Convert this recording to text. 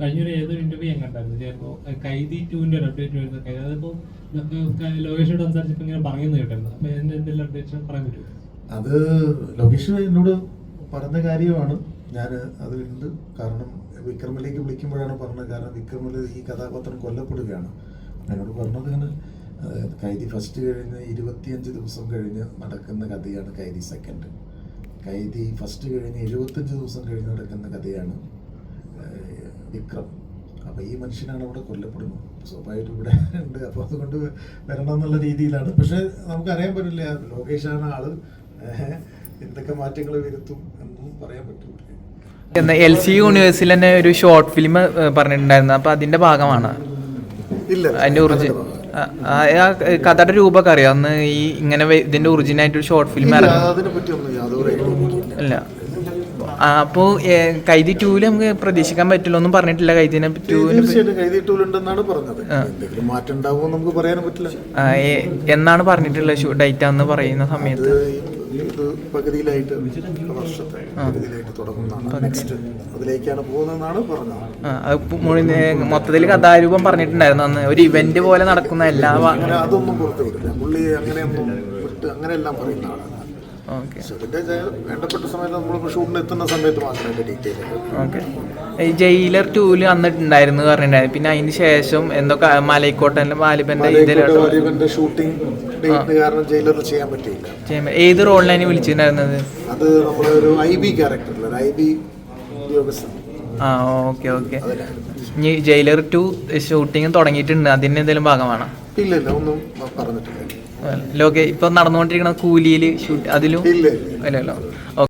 കഴിഞ്ഞൊരു ഏതൊരു ഇന്റർവ്യൂ ഞാൻ കണ്ടായിരുന്നു ചിലപ്പോൾ കൈദി 2-ന്റെ ഒരു അപ്ഡേറ്റ് വരുന്നത് അതിപ്പോൾ ലോകേഷോട് സംസാരിച്ചപ്പോൾ ഇങ്ങനെ പറയുന്നത് കേട്ടായിരുന്നു. അപ്പോൾ അതിൻ്റെ എന്തെങ്കിലും അപ്ഡേറ്റ്സ് പറയാൻ പറ്റുമോ? അത് ലോകേഷ് എന്നോട് പറഞ്ഞ കാര്യമാണ്. ഞാൻ അതിലുണ്ട്. കാരണം വിക്രമിലേക്ക് വിളിക്കുമ്പോഴാണ് പറഞ്ഞത്. കാരണം വിക്രമിൽ ഈ കഥാപാത്രം കൊല്ലപ്പെടുകയാണ്. എന്നോട് പറഞ്ഞത് ഇങ്ങനെ കൈദി ഫസ്റ്റ് കഴിഞ്ഞ് 25 ദിവസം കഴിഞ്ഞ് നടക്കുന്ന കഥയാണ് കൈദി സെക്കൻഡ്. കൈദി ഫസ്റ്റ് കഴിഞ്ഞ് 75 ദിവസം കഴിഞ്ഞ് നടക്കുന്ന കഥയാണ് വിക്രം. അപ്പോൾ ഈ മനുഷ്യനാണ് അവിടെ കൊല്ലപ്പെടുന്നത്. സ്വാഭാവികമായിട്ടും ഇവിടെ ഉണ്ട്. അപ്പോൾ അതുകൊണ്ട് വരണം എന്നുള്ള രീതിയിലാണ്. പക്ഷേ നമുക്കറിയാൻ പറ്റില്ല ലോകേഷാണ് ആള്, എന്തൊക്കെ മാറ്റങ്ങൾ വരുത്തും എന്നും പറയാൻ പറ്റില്ല. LC യൂണിവേഴ്സിൽ തന്നെ ഒരു ഷോർട്ട് ഫിലിം പറഞ്ഞിട്ടുണ്ടായിരുന്നു. അപ്പോൾ അതിന്റെ ഭാഗമാണ് അതിന്റെ ഒറിജിൻ കഥയുടെ രൂപമൊക്കെ അറിയാം. അന്ന് ഈ ഇങ്ങനെ ഇതിന്റെ ഒറിജിൻ ആയിട്ട് ഒരു ഷോർട്ട് ഫിലിം ഇല്ല. അപ്പോ കൈദി 2 നമുക്ക് പ്രതീക്ഷിക്കാൻ പറ്റില്ല, ഒന്നും പറഞ്ഞിട്ടില്ല. കൈദി 2 ഉണ്ടെന്നാണ് പറഞ്ഞത്. മാറ്റം ഉണ്ടാവുമോ നമുക്ക് പറയാൻ പറ്റില്ല. എന്നാണ് പറഞ്ഞിട്ടുള്ളത് ഡേറ്റ് എന്ന് പറയുന്ന സമയത്ത്? പകുതിയിലായിട്ട് വർഷത്തെ പകുതിയിലായിട്ട് തുടങ്ങുന്നതാണ്. നെക്സ്റ്റ് അതിലേക്കാണ് പോകുന്നതെന്നാണ് പറഞ്ഞത്. മൊത്തത്തിൽ കഥാരൂപം പറഞ്ഞിട്ടുണ്ടായിരുന്നു അന്ന്. ഒരു ഇവന്റ് പോലെ നടക്കുന്ന എല്ലാ അതൊന്നും പുറത്തു വിടില്ല പുള്ളി. അങ്ങനെയൊന്നും വിട്ട് അങ്ങനെയെല്ലാം പറയുന്ന ആളാണ്. വേണ്ടപ്പെട്ട സമയത്ത് നമ്മൾ ഷൂട്ടിന് എത്തുന്ന സമയത്ത് മാത്രമേ ഡീറ്റെയിൽ. ഓക്കെ. ജയിലർ 2 അന്നിട്ടുണ്ടായിരുന്നു പറഞ്ഞിട്ടുണ്ടായിരുന്നു. പിന്നെ അതിന് ശേഷം എന്തൊക്കെ മലൈക്കോട്ടൻ വാലിബന്റെ ഷൂട്ടിംഗ് ഡേറ്റിന് കാരണം ജയിലർ ചെയ്യാൻ പറ്റിയില്ല. ഏത് റോളിലാണ് വിളിച്ചിട്ടുണ്ടായിരുന്നത്? അത് നമ്മുടെ ഒരു IB ക്യാരക്ടറിൽ IB ഉദ്യോഗസ്ഥൻ. ഓക്കെ. ഇനി ജയിലർ 2 ഷൂട്ടിംഗ് തുടങ്ങിയിട്ടുണ്ട്. അതിന് എന്തെങ്കിലും ഭാഗമാണ്? ഇല്ല ഒന്നും പറഞ്ഞിട്ടില്ല. ഇപ്പൊ നടന്നുകൊണ്ടിരിക്കുന്ന കൂലിയിൽ ഷൂട്ട് അതിലും ഇല്ലല്ലോ.